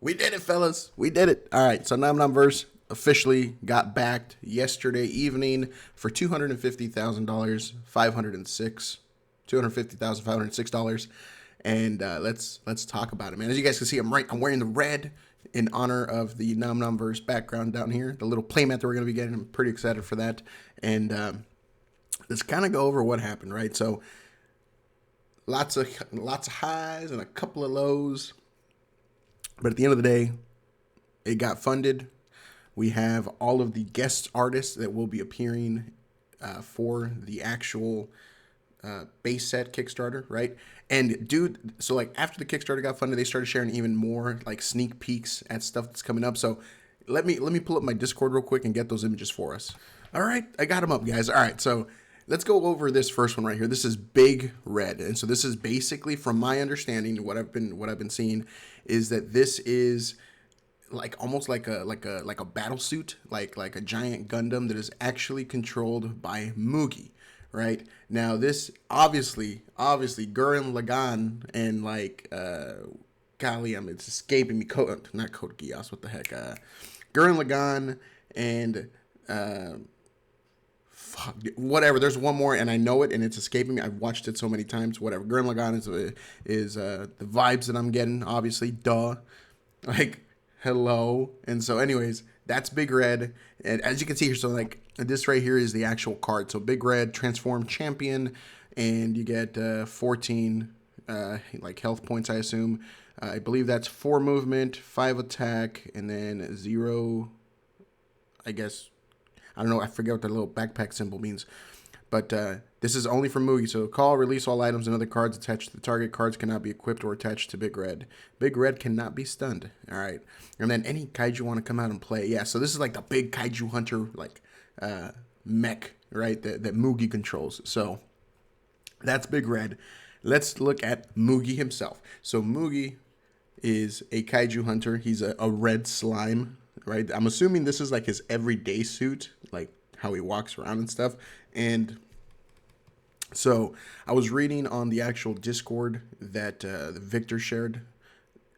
We did it, fellas. We did it. All right. So NomNom Verse officially got backed yesterday evening for $250,000, 506, $250,506. And let's talk about it, man. As you guys can see, I'm wearing the red in honor of the NomNom Verse background down here, the little playmat that we're gonna be getting. I'm pretty excited for that. And let's kind of go over what happened, right? So lots of highs and a couple of lows. But at the end of the day, it got funded. We have all of the guest artists that will be appearing for the actual base set Kickstarter, right? And dude, so like after the Kickstarter got funded, they started sharing even more like sneak peeks at stuff that's coming up. So let me pull up my Discord real quick and get those images for us. All right, I got them up, guys. All right, so let's go over this first one right here. This is Big Red, and so this is basically, from my understanding, what I've been seeing, is that this is like almost like a battle suit, like a giant Gundam that is actually controlled by Mugi. Right now, this obviously Gurren Lagann and like golly, it's escaping me. Not Code Geass. What the heck? Gurren Lagann and whatever. There's one more, and I know it, and it's escaping me. I've watched it so many times. Whatever. Gurren Lagann is the vibes that I'm getting. Obviously, duh. Like, hello. And so, anyways, that's Big Red. And as you can see here, so like this right here is the actual card. So Big Red, Transform Champion, and you get 14 like health points, I assume. I believe that's 4 movement, 5 attack, and then 0, I guess. I don't know. I forget what the little backpack symbol means. But this is only for Mugi. So call, release all items and other cards attached to the target. Cards cannot be equipped or attached to Big Red. Big Red cannot be stunned. All right. And then any kaiju want to come out and play. Yeah, so this is like the big kaiju hunter like mech, right, that Mugi controls. So that's Big Red. Let's look at Mugi himself. So Mugi is a kaiju hunter. He's a red slime, right? I'm assuming this is like his everyday suit, like how he walks around and stuff. And so I was reading on the actual Discord that Victor shared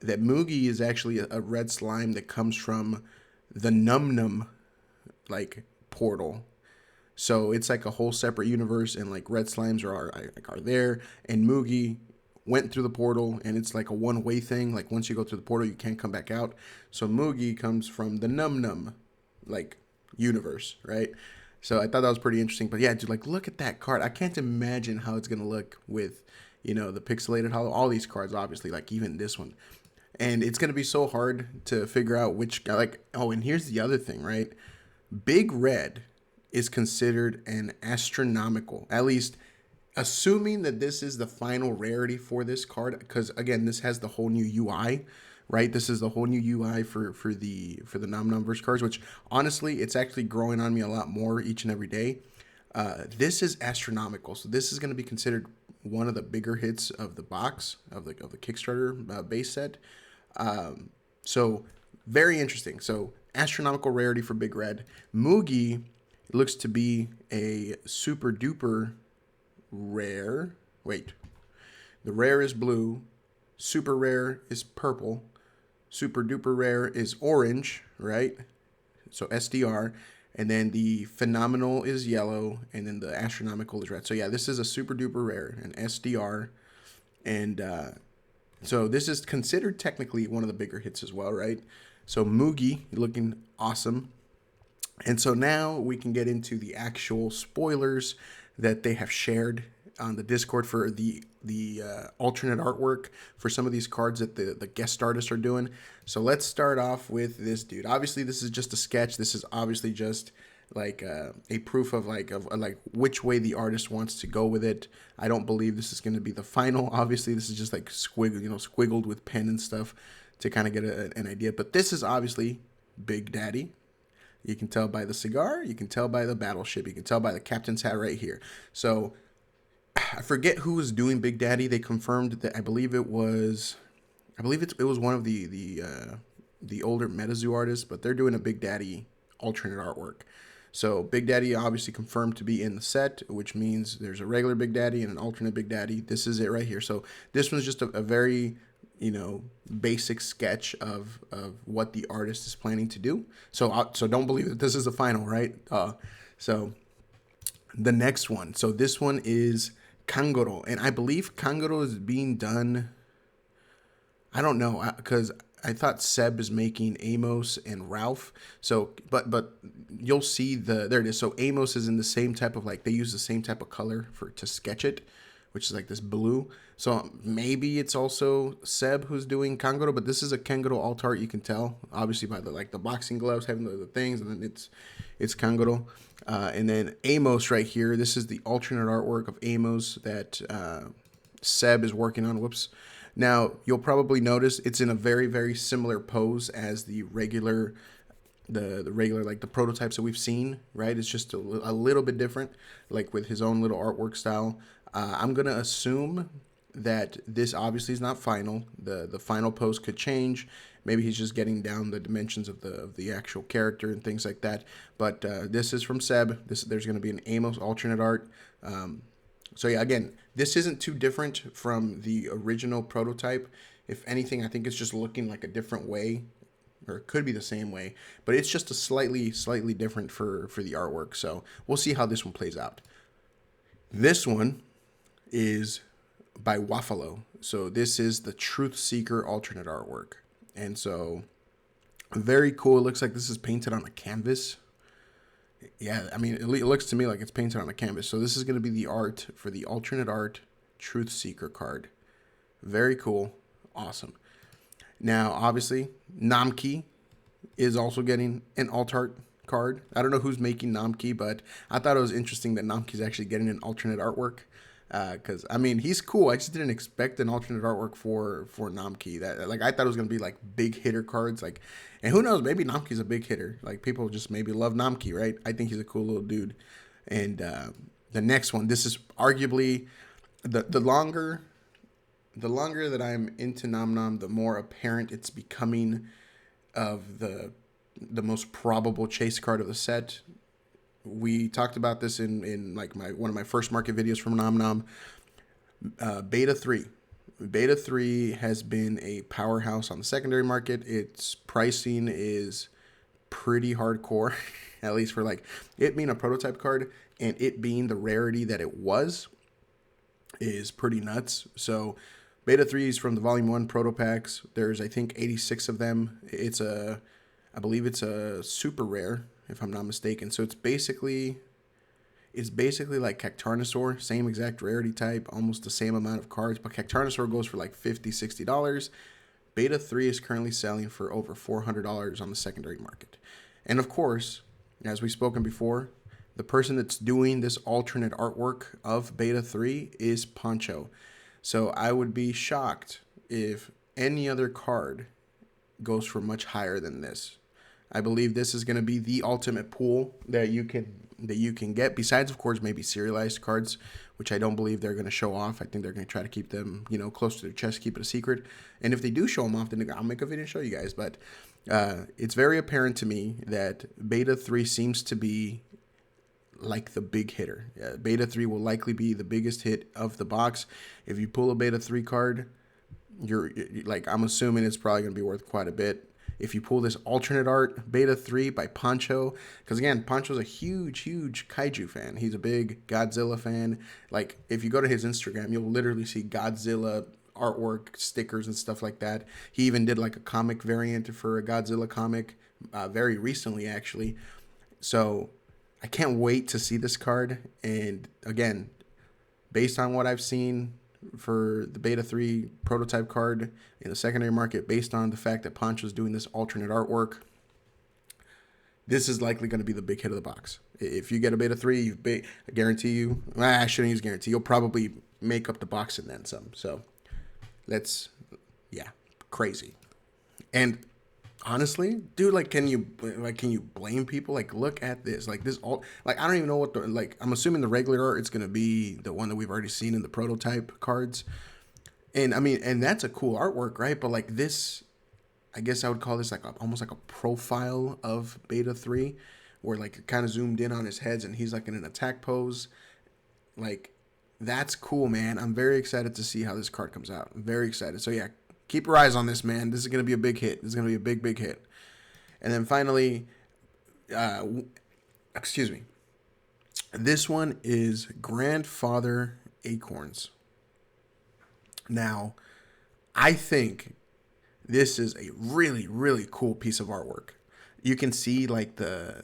that Mugi is actually a red slime that comes from the NomNom like portal. So it's like a whole separate universe, and like red slimes are there, and Mugi went through the portal, and it's like a one-way thing. Like once you go through the portal, you can't come back out. So Mugi comes from the NomNom like universe, right? So I thought that was pretty interesting. But yeah, dude, like look at that card. I can't imagine how it's gonna look with, you know, the pixelated hollow. All these cards, obviously, like even this one. And it's gonna be so hard to figure out which guy. Like, oh, and here's the other thing, right? Big Red is considered an astronomical, at least assuming that this is the final rarity for this card, because again, this has the whole new UI, right? This is the whole new UI for the NomNom Verse cards, which honestly, it's actually growing on me a lot more each and every day. This is astronomical, so this is going to be considered one of the bigger hits of the box of the Kickstarter base set. So very interesting. So astronomical rarity for Big Red. Mugi looks to be a super duper rare. Wait, the rare is blue, super rare is purple, super duper rare is orange, right? So SDR, and then the phenomenal is yellow, and then the astronomical is red. So yeah, this is a super duper rare, an SDR, and so this is considered technically one of the bigger hits as well, right? So Mugi looking awesome. And so now we can get into the actual spoilers that they have shared on the Discord for the alternate artwork for some of these cards that the guest artists are doing. So let's start off with this dude. Obviously, this is just a sketch. This is obviously just like a proof of like which way the artist wants to go with it. I don't believe this is going to be the final. Obviously, this is just like squiggled with pen and stuff to kind of get an idea. But this is obviously Big Daddy. You can tell by the cigar. You can tell by the battleship. You can tell by the captain's hat right here. So I forget who was doing Big Daddy. They confirmed that it was one of the older Metazoo artists, but they're doing a Big Daddy alternate artwork. So Big Daddy obviously confirmed to be in the set, which means there's a regular Big Daddy and an alternate Big Daddy. This is it right here. So this one's just a very basic sketch of what the artist is planning to do. So don't believe that this is the final, right? So the next one. So this one is Kangoro, and I believe Kangoro is being done. I don't know because I thought Seb is making Amos and Ralph. So, but you'll see there it is. So Amos is in the same type of they use the same type of color to sketch it, which is like this blue. So maybe it's also Seb who's doing Kangoro, but this is a Kangoro alt art. You can tell obviously by the boxing gloves having the things, and then it's Kangoro. And then Amos right here. This is the alternate artwork of Amos that Seb is working on. Whoops. Now, you'll probably notice it's in a very, very similar pose as the regular, the regular, the prototypes that we've seen, right? It's just a little bit different, with his own little artwork style. I'm going to assume that this obviously is not final. The final pose could change. Maybe he's just getting down the dimensions of the actual character and things like that. But this is from Seb. There's going to be an Amos alternate art. So yeah, again, this isn't too different from the original prototype. If anything, I think it's just looking like a different way, or it could be the same way, but it's just a slightly different for the artwork. So we'll see how this one plays out. This one is by Waffalo. So this is the Truth Seeker alternate artwork. And so very cool. It looks like this is painted on a canvas. Yeah, I mean, it looks to me like it's painted on a canvas. So this is going to be the art for the alternate art Truth Seeker card. Very cool. Awesome. Now, obviously, Namki is also getting an alt art card. I don't know who's making Namki, but I thought it was interesting that Namki's actually getting an alternate artwork. Because, I mean, he's cool. I just didn't expect an alternate artwork for Namki. That I thought it was going to be big hitter cards. And who knows, maybe Namki's a big hitter. People just maybe love Namki, right? I think he's a cool little dude. And the next one, this is arguably the longer that I'm into NomNom, the more apparent it's becoming of the most probable chase card of the set. We talked about this in one of my first market videos from NomNom. Beta 3. Beta 3 has been a powerhouse on the secondary market. Its pricing is pretty hardcore, at least for it being a prototype card and it being the rarity that it was is pretty nuts. So Beta 3 is from the Volume 1 proto packs. There's, I think, 86 of them. I believe it's a super rare, if I'm not mistaken. So it's basically like Cactarnosaur, same exact rarity type, almost the same amount of cards, but Cactarnosaur goes for $50, $60. Beta 3 is currently selling for over $400 on the secondary market. And of course, as we've spoken before, the person that's doing this alternate artwork of Beta 3 is Poncho. So I would be shocked if any other card goes for much higher than this. I believe this is going to be the ultimate pool that you can get. Besides, of course, maybe serialized cards, which I don't believe they're going to show off. I think they're going to try to keep them, close to their chest, keep it a secret. And if they do show them off, then I'll make a video and show you guys. But it's very apparent to me that Beta 3 seems to be the big hitter. Beta 3 will likely be the biggest hit of the box. If you pull a Beta 3 card, you're I'm assuming it's probably going to be worth quite a bit. If you pull this alternate art Beta 3 by Poncho, because again, Poncho's a huge kaiju fan. He's a big Godzilla fan. If you go to his Instagram, you'll literally see Godzilla artwork, stickers, and stuff like that. He even did a comic variant for a Godzilla comic very recently, actually. So I can't wait to see this card. And again, based on what I've seen for the Beta 3 prototype card in the secondary market, based on the fact that Poncho's doing this alternate artwork, this is likely going to be the big hit of the box. If you get a Beta 3, I guarantee you, I shouldn't use guarantee, you'll probably make up the box and then some. So crazy. And honestly, dude, can you blame people? Look at this. This alt, I don't even know what I'm assuming the regular art is going to be the one that we've already seen in the prototype cards. And I mean, and that's a cool artwork, right? But this, I guess I would call this almost like a profile of Beta 3, where it kind of zoomed in on his heads and he's in an attack pose. That's cool, man. I'm very excited to see how this card comes out. I'm very excited. So yeah, keep your eyes on this, man. This is going to be a big hit. This is going to be a big, big hit. And then finally, excuse me. This one is Grandfather Acorns. Now, I think this is a really, really cool piece of artwork. You can see like the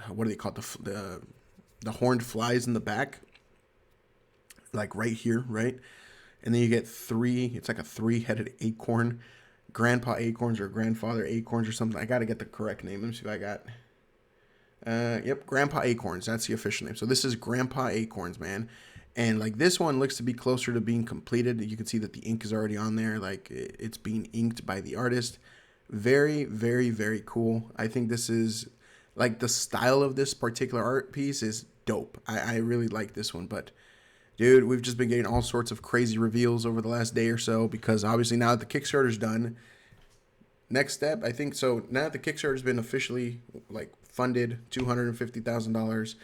what do they call it? The horned flies in the back, like right here, right? And then you get it's like a 3-headed acorn, grandpa acorns or grandfather acorns or something. I got to get the correct name. Let me see if I got. Yep, Grandpa Acorns. That's the official name. So this is Grandpa Acorns, man. And like this one looks to be closer to being completed. You can see that the ink is already on there. Like it's being inked by the artist. Very, very, very cool. I think this is like the style of this particular art piece is dope. I really like this one. But dude, we've just been getting all sorts of crazy reveals over the last day or so because obviously now that the Kickstarter's done, next step, I think, so now that the Kickstarter's been officially like funded, $250,000,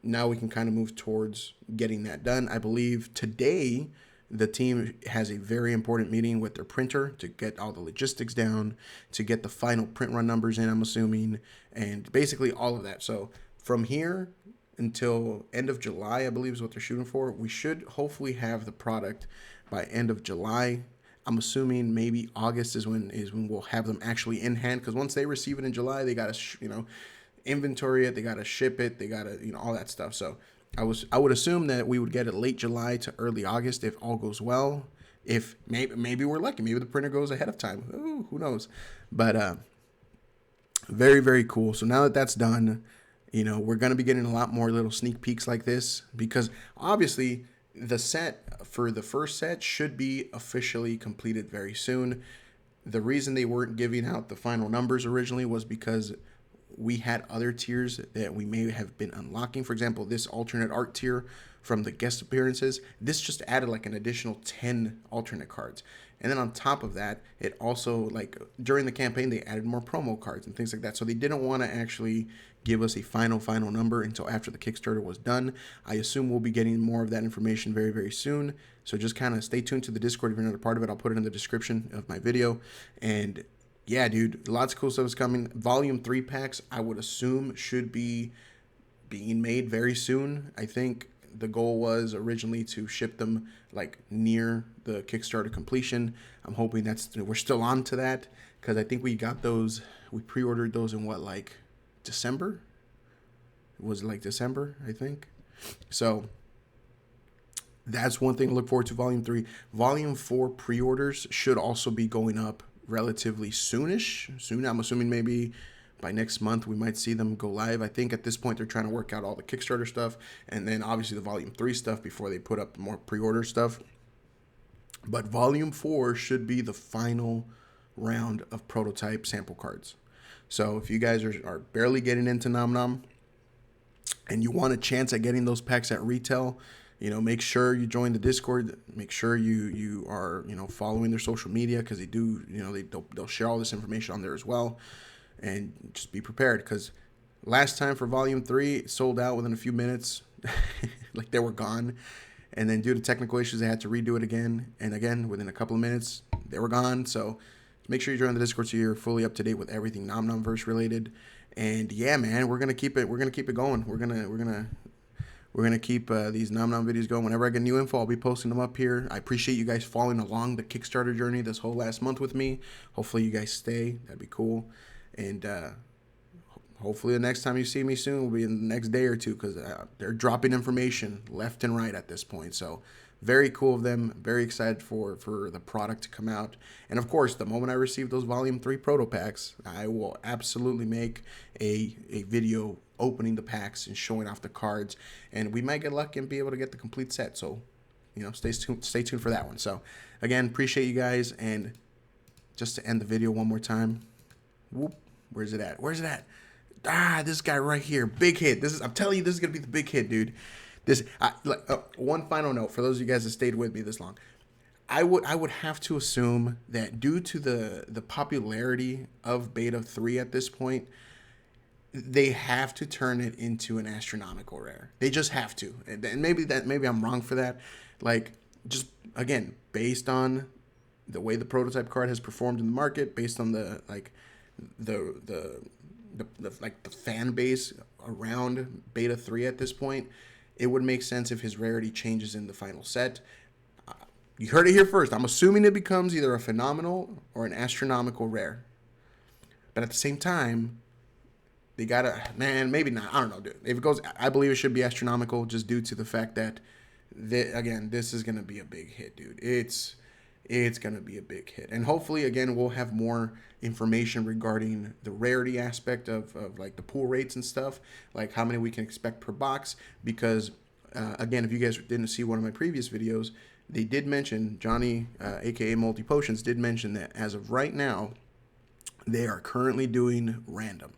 now we can kind of move towards getting that done. I believe today the team has a very important meeting with their printer to get all the logistics down, to get the final print run numbers in, I'm assuming, and basically all of that. So from here until end of July, I believe is what they're shooting for, we should hopefully have the product by end of July. I'm assuming maybe August is when we'll have them actually in hand, because once they receive it in July, they gotta inventory it, they gotta ship it, they gotta all that stuff. So I would assume that we would get it late July to early August if all goes well. If maybe we're lucky, maybe the printer goes ahead of time. Ooh, who knows? But very, very cool. So now that that's done, we're gonna be getting a lot more little sneak peeks like this, because obviously the set for the first set should be officially completed very soon. The reason they weren't giving out the final numbers originally was because we had other tiers that we may have been unlocking. For example, this alternate art tier from the guest appearances, this just added like an additional 10 alternate cards. And then on top of that, it also, like during the campaign, they added more promo cards and things like that. So they didn't want to actually give us a final number until after the Kickstarter was done. I assume we'll be getting more of that information very, very soon. So just kind of stay tuned to the Discord if you're not a part of it. I'll put it in the description of my video. And yeah, dude, lots of cool stuff is coming. Volume 3 packs, I would assume, should be being made very soon. I think the goal was originally to ship them like near the Kickstarter completion. I'm hoping we're still on to that, because I think we pre-ordered those in like December? Was it like December, I think? So that's one thing to look forward to, Volume 3. Volume 4 pre-orders should also be going up relatively soon. I'm assuming maybe by next month we might see them go live. I think at this point they're trying to work out all the Kickstarter stuff and then obviously the Volume 3 stuff before they put up more pre-order stuff. But Volume 4 should be the final round of prototype sample cards. So if you guys are barely getting into NomNom and you want a chance at getting those packs at retail, make sure you join the Discord. Make sure you are following their social media, because they do they'll share all this information on there as well. And just be prepared, because last time for Volume 3, it sold out within a few minutes. Like they were gone. And then due to technical issues, they had to redo it again. And again, within a couple of minutes, they were gone. So make sure you join the Discord so you're fully up to date with everything NomNom Verse related. And yeah, man, we're gonna keep it going. We're gonna keep these NomNom videos going. Whenever I get new info, I'll be posting them up here. I appreciate you guys following along the Kickstarter journey this whole last month with me. Hopefully you guys stay. That'd be cool. And hopefully the next time you see me soon will be in the next day or two, because they're dropping information left and right at this point. So very cool of them. Very excited for the product to come out. And of course, the moment I receive those Volume 3 proto packs, I will absolutely make a video opening the packs and showing off the cards. And we might get lucky and be able to get the complete set. So, stay tuned for that one. So again, appreciate you guys. And just to end the video one more time. Whoop. Where's it at? This guy right here. Big hit. I'm telling you, this is going to be the big hit, dude. One final note for those of you guys that stayed with me this long. I would have to assume that due to the popularity of Beta 3 at this point, they have to turn it into an astronomical rare. They just have to. And maybe I'm wrong for that. Like, just again, based on the way the prototype card has performed in the market, based on the like the fan base around Beta 3 at this point, it would make sense if his rarity changes in the final set. You heard it here first. I'm assuming it becomes either a phenomenal or an astronomical rare. But at the same time, they gotta, man, maybe not. I don't know, dude. If it goes, I believe it should be astronomical, just due to the fact that, again, this is gonna be a big hit, dude. It's gonna be a big hit, and hopefully, again, we'll have more information regarding the rarity aspect of like the pool rates and stuff, like how many we can expect per box. Because again, if you guys didn't see one of my previous videos, they did mention, Johnny, aka Multi Potions, did mention that as of right now, they are currently doing random.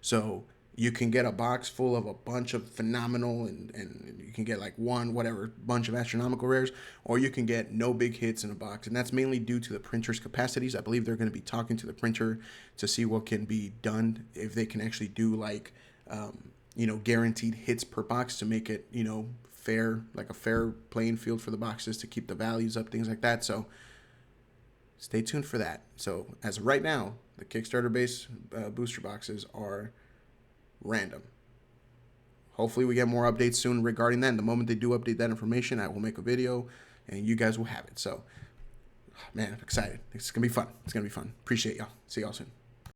So you can get a box full of a bunch of phenomenal, and you can get like one, whatever, bunch of astronomical rares, or you can get no big hits in a box. And that's mainly due to the printer's capacities. I believe they're going to be talking to the printer to see what can be done, if they can actually do like, guaranteed hits per box to make it, fair, like a fair playing field for the boxes, to keep the values up, things like that. So stay tuned for that. So as of right now, the Kickstarter base booster boxes are random. Hopefully we get more updates soon regarding that. And the moment they do update that information, I will make a video and you guys will have it. So, man, I'm excited. It's going to be fun. It's going to be fun. Appreciate y'all. See y'all soon.